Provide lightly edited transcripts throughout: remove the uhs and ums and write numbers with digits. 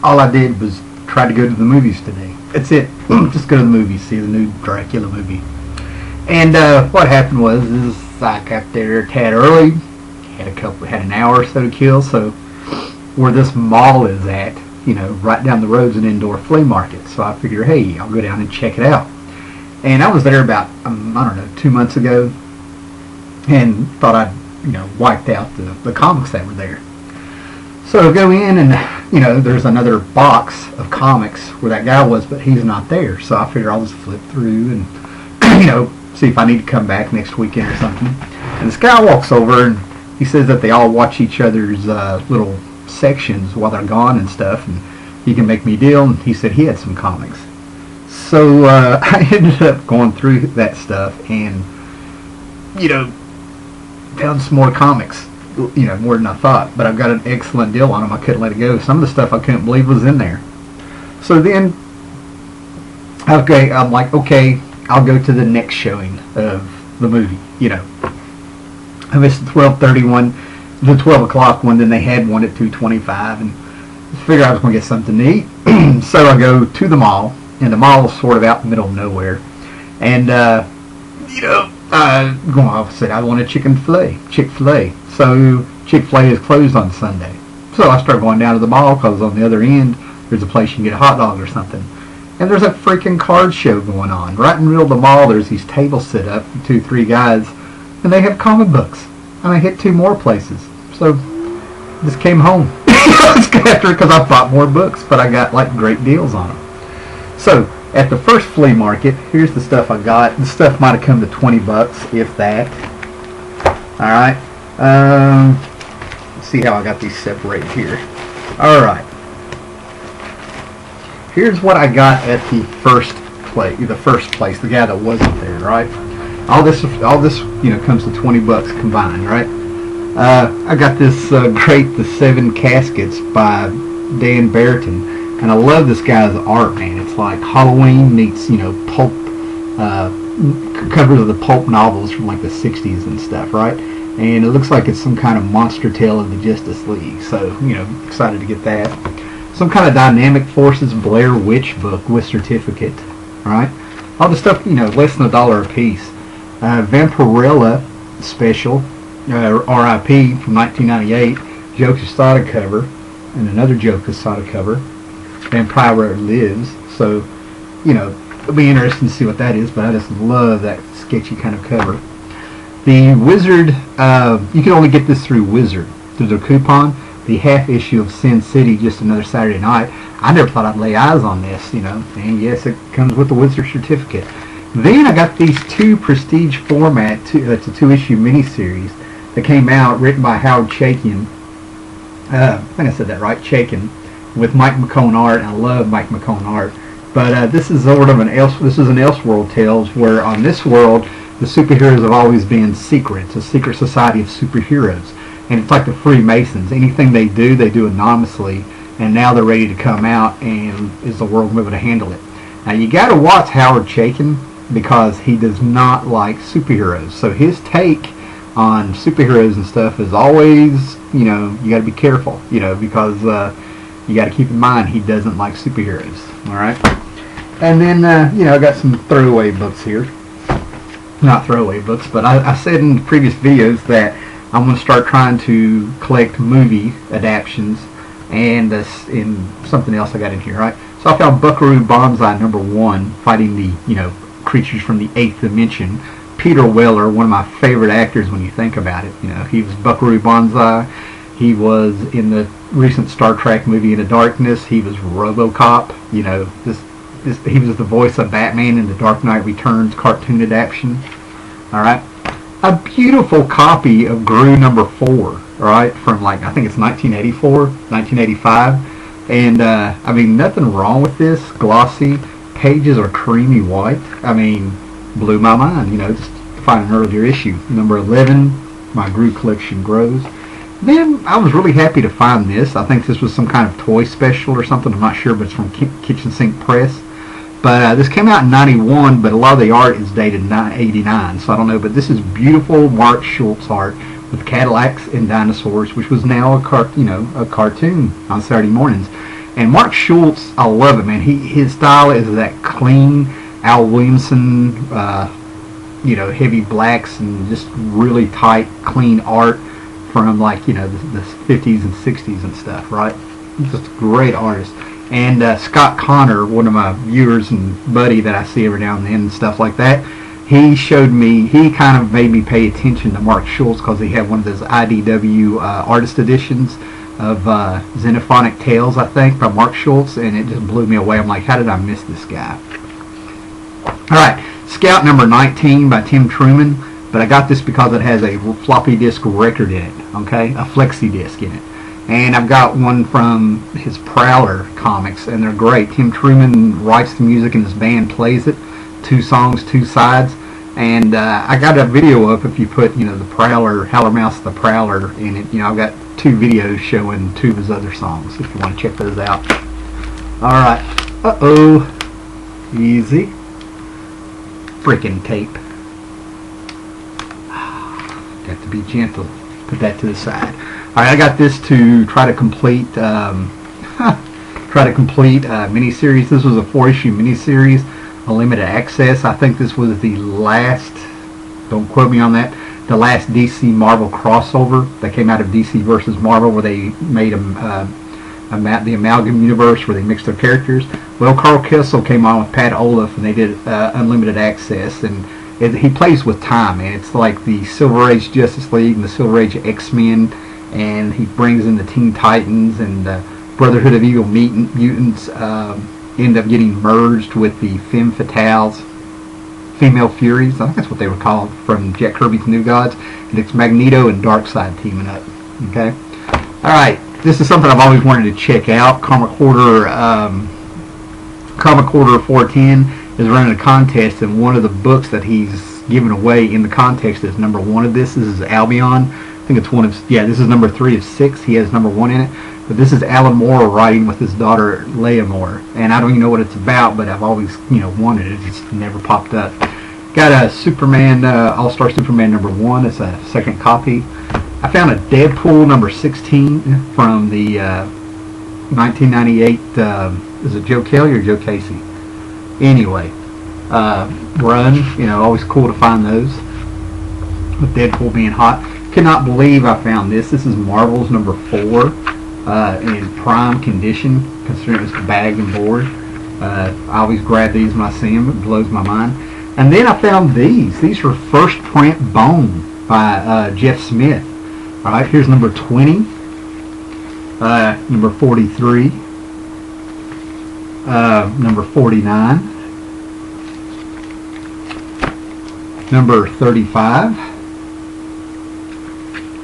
all I did was try to go to the movies today. That's it. Just go to the movies, see the new Dracula movie. And what happened was, is I got there a tad early, had an hour or so to kill. So where this mall is at, you know, right down the road's an indoor flea market. So I figured, hey, I'll go down and check it out. And I was there about, I don't know, 2 months ago, and thought I'd, you know, wiped out the comics that were there. So I go in and, you know, there's another box of comics where that guy was, but he's not there. So I figure I'll just flip through and, you know, see if I need to come back next weekend or something. And this guy walks over and he says that they all watch each other's little sections while they're gone and stuff, and he can make me a deal. And he said he had some comics. So I ended up going through that stuff and, you know, found some more comics, you know, more than I thought. But I've got an excellent deal on them. I couldn't let it go. Some of the stuff I couldn't believe was in there. So then, okay, I'm like, okay, I'll go to the next showing of the movie, you know. I missed the 12:30 one, the 12 o'clock one, then they had one at 2:25, and I figured I was going to get something to eat. So I go to the mall, and the mall is sort of out in the middle of nowhere. And, you know, going off, said I want a Chick-fil-A. So Chick-fil-A is closed on Sunday. So I start going down to the mall because on the other end there's a place you can get a hot dog or something. And there's a freaking card show going on. Right in the middle of the mall there's these tables set up, 2-3 guys, and they have comic books. And I hit 2 more places. So just came home after because I bought more books, but I got like great deals on them. So at the first flea market, here's the stuff I got. The stuff might have come to 20 bucks, if that. Alright. Let's see how I got these separated here. Alright. Here's what I got at the first place, the guy that wasn't there, right? All this, you know, comes to 20 bucks combined, right? I got this great The 7 Caskets by Dan Barrington. And I love this guy's art, man. It's like Halloween meets, you know, pulp, covers of the pulp novels from like the 60s and stuff, right? And it looks like it's some kind of monster tale of the Justice League. So, you know, excited to get that. Some kind of Dynamic Forces Blair Witch book with certificate, right? All the stuff, you know, less than $1 a piece. Vampirella special, R.I.P. from 1998. Joe Quesada cover, and another Joe Quesada cover. Vampire Lives. So, you know, it'll be interesting to see what that is, but I just love that sketchy kind of cover. The Wizard, you can only get this through Wizard, through their coupon. The half issue of Sin City, Just Another Saturday Night. I never thought I'd lay eyes on this, you know, and yes, it comes with the Wizard certificate. Then I got these 2 prestige format, it's a 2-issue miniseries that came out, written by Howard Chaykin. I think I said that right, Chaykin, with Mike McCone art. And I love Mike McCone art. But this is sort of an Elseworld Tales, where on this world the superheroes have always been secret. It's a secret society of superheroes, and it's like the Freemasons. Anything they do anonymously, and now they're ready to come out, and is the world able to handle it? Now you got to watch Howard Chaykin, because he does not like superheroes. So his take on superheroes and stuff is always, you know, you got to be careful, you know, because you got to keep in mind he doesn't like superheroes. All right. And then you know, I got some throwaway books here. Not throwaway books, but I said in the previous videos that I'm going to start trying to collect movie adaptions, and in something else I got in here, right? So I found Buckaroo Banzai #1, fighting the, you know, creatures from the 8th dimension. Peter Weller, one of my favorite actors when you think about it. You know, he was Buckaroo Banzai. He was in the recent Star Trek movie Into Darkness. He was RoboCop. You know, he was the voice of Batman in the Dark Knight Returns cartoon adaptation. All right, a beautiful copy of Gru #4. All right, from like, I think it's 1984, 1985, and I mean, nothing wrong with this. Glossy. Pages are creamy white. I mean, blew my mind, you know, just to find an earlier issue. #11, my Gru collection grows. Then I was really happy to find this. I think this was some kind of toy special or something. I'm not sure, but it's from Kitchen Sink Press. But this came out in '91, but a lot of the art is dated '89, so I don't know. But this is beautiful Mark Schultz art with Cadillacs and dinosaurs, which was now a cartoon on Saturday mornings. And Mark Schultz, I love it, man. His style is that clean Al Williamson, heavy blacks and just really tight, clean art from like the 50s and 60s and stuff, right? Just a great artist. And Scott Connor, one of my viewers and buddy that I see every now and then and stuff like that, he kind of made me pay attention to Mark Schultz because he had one of those IDW artist editions of Xenophonic Tales, I think, by Mark Schultz, and it just blew me away. I'm like, how did I miss this guy? Alright, Scout number 19 by Tim Truman, but I got this because it has a floppy disk record in it, okay? A flexi disc in it. And I've got one from his Prowler comics, and they're great. Tim Truman writes the music and his band plays it. 2 songs, 2 sides. And I got a video up if you put, the Prowler, Howlermouse the Prowler in it. I've got 2 videos showing 2 of his other songs if you want to check those out. Alright. Uh-oh. Easy. Freaking tape. Got to be gentle. Put that to the side. Alright, I got this to try to complete miniseries. This was a 4-issue miniseries, a limited access. I think this was the last, don't quote me on that, the last DC Marvel crossover that came out of DC versus Marvel, where they made the Amalgam universe where they mixed their characters. Well, Carl Kessel came on with Pat Olaf, and they did unlimited access, and he plays with time, man. It's like the Silver Age Justice League and the Silver Age X-Men, and he brings in the Teen Titans and Brotherhood of Evil Mutants. End up getting merged with the Femme Fatales, Female Furies, I think that's what they were called, from Jack Kirby's New Gods, and it's Magneto and Darkseid teaming up. Okay, all right. This is something I've always wanted to check out. Comic Quarter 410 is running a contest, and one of the books that he's giving away in the contest is number 1 of this. This is Albion. I think it's this is number 3 of 6. He has number 1 in it. But this is Alan Moore writing with his daughter Leah Moore, and I don't even know what it's about, but I've always wanted it. It's just never popped up. Got a Superman, All-Star Superman number 1. It's a second copy. I found a Deadpool number 16 from the 1998. Is it Joe Kelly or Joe Casey? Anyway, run. Always cool to find those. With Deadpool being hot. Cannot believe I found this. This is Marvel's number 4. In prime condition, considering it's bagged and board. I always grab these when I see them. It blows my mind. And then I found these. These were first print Bone by Jeff Smith. All right, here's number 20, number 43, number 49, number 35.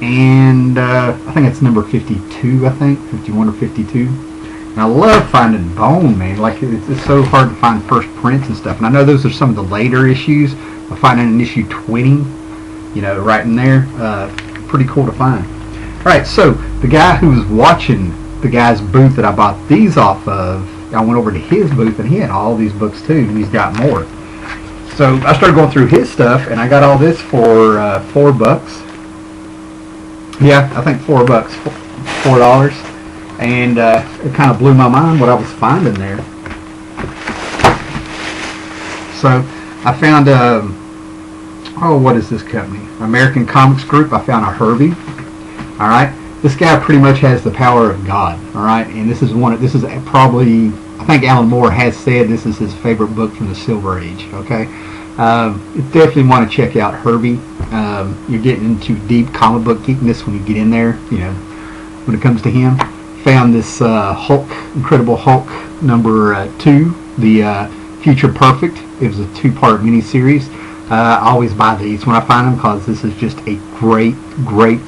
And I think it's number 52, 51 or 52. And I love finding Bone, man. Like, it's so hard to find first prints and stuff. And I know those are some of the later issues. I find an issue 20, right in there. Pretty cool to find. Alright, so the guy who was watching the guy's booth that I bought these off of, I went over to his booth, and he had all these books too, and he's got more. So I started going through his stuff, and I got all this for $4. Yeah, I think $4, $4, and it kind of blew my mind what I was finding there. So I found what is this company? American Comics Group. I found a Herbie. All right, this guy pretty much has the power of God. All right, and this is probably, I think Alan Moore has said this is his favorite book from the Silver Age. Okay. You definitely want to check out Herbie. You're getting into deep comic book geekness when you get in there, when it comes to him. Found this Incredible Hulk number 2, the Future Perfect. It was a 2-part miniseries. I always buy these when I find them because this is just a great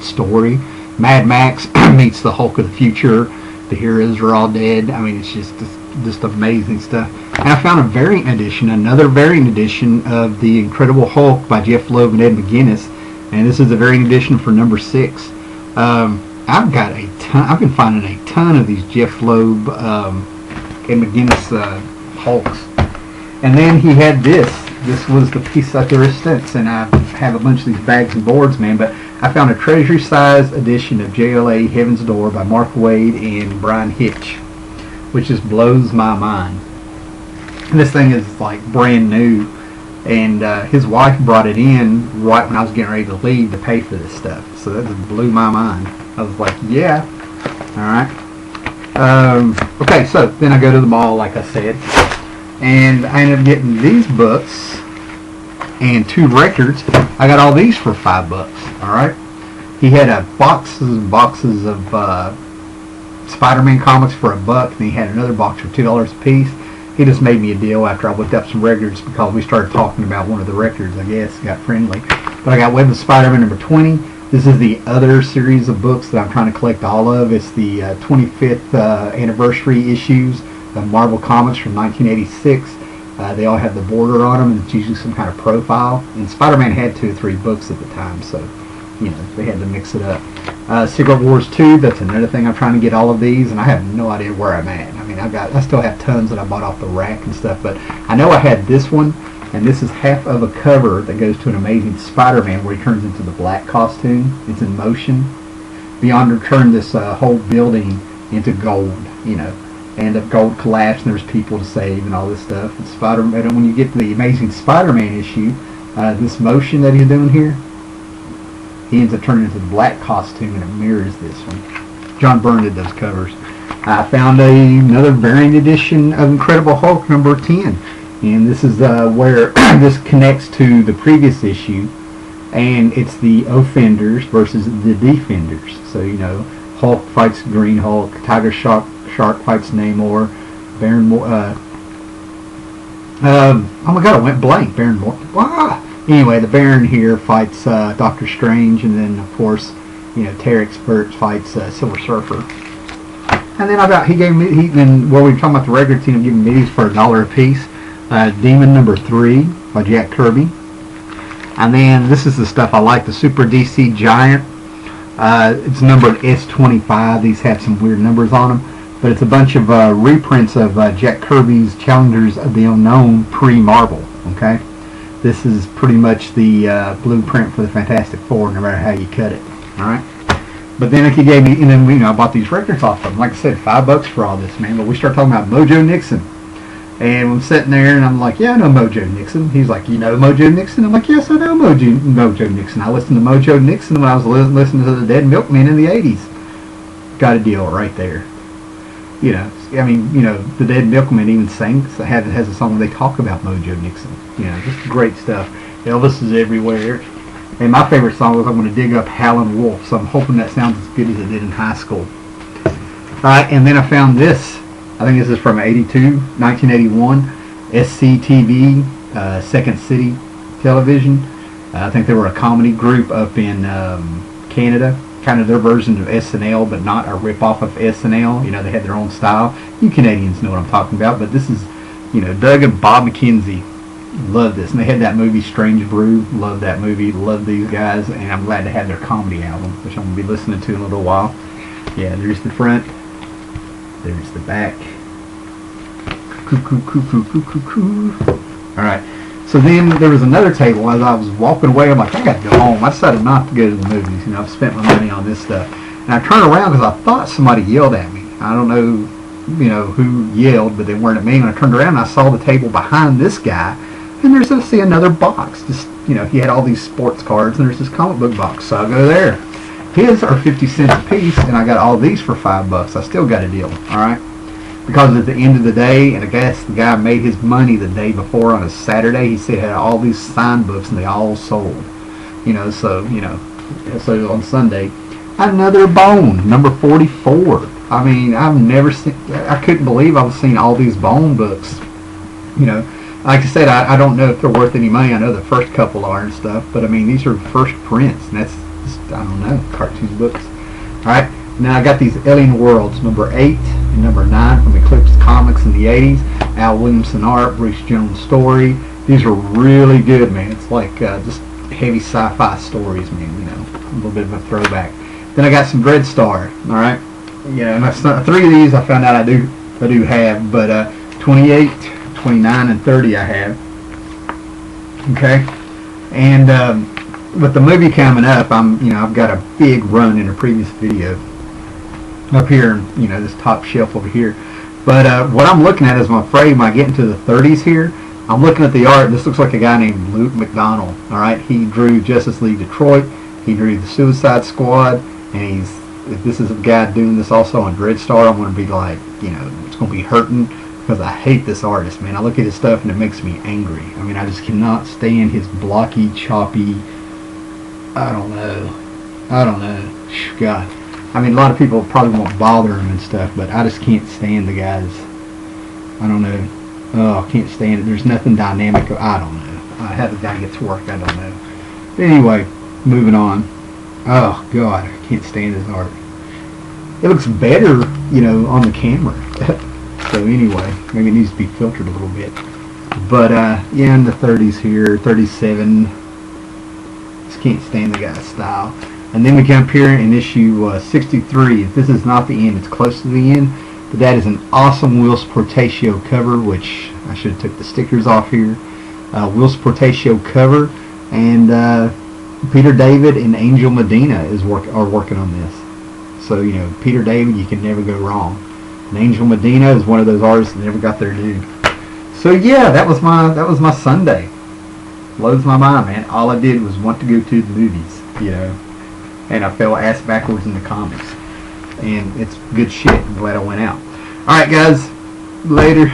story. Mad Max meets the Hulk of the future. The heroes are all dead. I mean, it's just amazing stuff. And I found another variant edition of the Incredible Hulk by Jeff Loeb and Ed McGuinness, and this is a variant edition for number 6. I've been finding a ton of these Jeff Loeb and McGuinness Hulks. And then he had this. This was the piece of the resistance, and I have a bunch of these bags and boards, man. But I found a treasury size edition of JLA Heaven's Door by Mark Waid and Brian Hitch. which just blows my mind. And this thing is like brand new, and his wife brought it in right when I was getting ready to leave to pay for this stuff. So that just blew my mind. I was like, yeah, all right. Okay, so then I go to the mall, like I said, and I ended up getting these books and 2 records. I got all these for $5. All right. He had boxes and boxes of Spider-Man comics for $1, and he had another box for $2 a piece. He just made me a deal after I looked up some records because we started talking about one of the records, I guess, got friendly. But I got Web of Spider-Man number 20. This is the other series of books that I'm trying to collect all of. It's the 25th anniversary issues of Marvel Comics from 1986. They all have the border on them, and it's usually some kind of profile. And Spider-Man had 2 or 3 books at the time, so you know they had to mix it up. Secret Wars 2. That's another thing. I'm trying to get all of these, and I have no idea where I'm at. I mean, I still have tons that I bought off the rack and stuff, but I know I had this one, and this is half of a cover that goes to an Amazing Spider-Man where he turns into the black costume. It's in motion. Beyonder turned this whole building into gold, you know. And the gold collapsed, and there's people to save and all this stuff. And Spider-Man, when you get to the Amazing Spider-Man issue, this motion that he's doing here, he ends up turning into the black costume, and it mirrors this one. John Byrne did those covers. I found another variant edition of Incredible Hulk number 10, and this is where this connects to the previous issue, and it's the Offenders versus the Defenders. So you know, Hulk fights Green Hulk, Tiger Shark fights Namor, Baron oh my god, I went blank. Baron Anyway, the Baron here fights Doctor Strange, and then of course, you know, Terex fights Silver Surfer. And then then where we were talking about the regular team, giving me these for $1 a piece. Demon number 3 by Jack Kirby. And then this is the stuff I like, the Super DC Giant. It's numbered S25. These have some weird numbers on them, but it's a bunch of reprints of Jack Kirby's Challengers of the Unknown pre-Marvel. Okay, this is pretty much the blueprint for the Fantastic Four, no matter how you cut it. All right. But then he gave me, and then I bought these records off of him. Like I said, $5 for all this, man. But we start talking about Mojo Nixon, and I'm sitting there, and I'm like, yeah, I know Mojo Nixon. He's like, you know Mojo Nixon? I'm like, yes, I know Mojo Nixon. I listened to Mojo Nixon when I was listening to the Dead Milkmen in the '80s. Got a deal right there. You know, I mean, you know, the Dead Milkmen even has a song where they talk about Mojo Nixon. You know, just great stuff. Elvis is everywhere. And my favorite song was I'm going to dig up Howlin' Wolf, so I'm hoping that sounds as good as it did in high school. Alright, and then I found this. I think this is from 1981, SCTV, Second City Television. I think they were a comedy group up in Canada, kind of their version of SNL, but not a rip-off of SNL. You know, they had their own style. You Canadians know what I'm talking about, but this is, you know, Doug and Bob McKenzie. Love this, and they had that movie Strange Brew. Love that movie. Love these guys, and I'm glad to have their comedy album, which I'm going to be listening to in a little while. Yeah, there's the front. There's the back. Alright, so then there was another table. As I was walking away, I'm like, I got to go home. I decided not to go to the movies. You know, I've spent my money on this stuff. And I turned around because I thought somebody yelled at me. I don't know, you know, who yelled, but they weren't at me. And I turned around and I saw the table behind this guy. And there's, I see another box. Just, you know, he had all these sports cards, and there's this comic book box. So I go there. His are 50 cents a piece, and I got all these for $5. I still got a deal, all right? Because at the end of the day, and I guess the guy made his money the day before on a Saturday. He said he had all these signed books, and they all sold. You know, so on Sunday, another Bone, number 44. I mean, I've never seen. I couldn't believe I've seen all these Bone books. You know. Like I said, I don't know if they're worth any money. I know the first couple are and stuff, but I mean, these are first prints, and that's just, I don't know, cartoon books. Alright, now I got these Alien Worlds, number 8 and number 9 from Eclipse Comics in the 80s. Al Williamson art, Bruce Jones story. These are really good, man. It's like just heavy sci-fi stories, man, you know, a little bit of a throwback. Then I got some Dreadstar, alright? Yeah, and that's not, 3 of these I found out I do have, but 28, 29 and 30 I have. Okay, and with the movie coming up, I've got a big run in a previous video up here, you know, this top shelf over here. But what I'm looking at is, I'm afraid when I get into the 30s here, I'm looking at the art. This looks like a guy named Luke McDonald. All right, he drew Justice League Detroit. He drew the Suicide Squad, and if this is a guy doing this also on Dreadstar, I'm going to be like, it's going to be hurting, because I hate this artist, man. I look at his stuff and it makes me angry. I mean, I just cannot stand his blocky, choppy. I don't know. God. I mean, a lot of people probably won't bother him and stuff, but I just can't stand the guys. I don't know. Oh, I can't stand it. There's nothing dynamic. I don't know. How the guy gets work, I don't know. But anyway, moving on. Oh, God, I can't stand his art. It looks better, on the camera. So anyway, maybe it needs to be filtered a little bit. But, yeah, in the 30s here, 37. Just can't stand the guy's style. And then we come up here in issue 63. If this is not the end, it's close to the end. But that is an awesome Whilce Portatio cover, which I should have took the stickers off here. Whilce Portatio cover, and Peter David and Angel Medina are working on this. So Peter David, you can never go wrong. And Angel Medina is one of those artists that never got their due. So yeah, that was my Sunday. Blows my mind, man. All I did was want to go to the movies, and I fell ass backwards in the comics. And it's good shit. I'm glad I went out. Alright guys, later.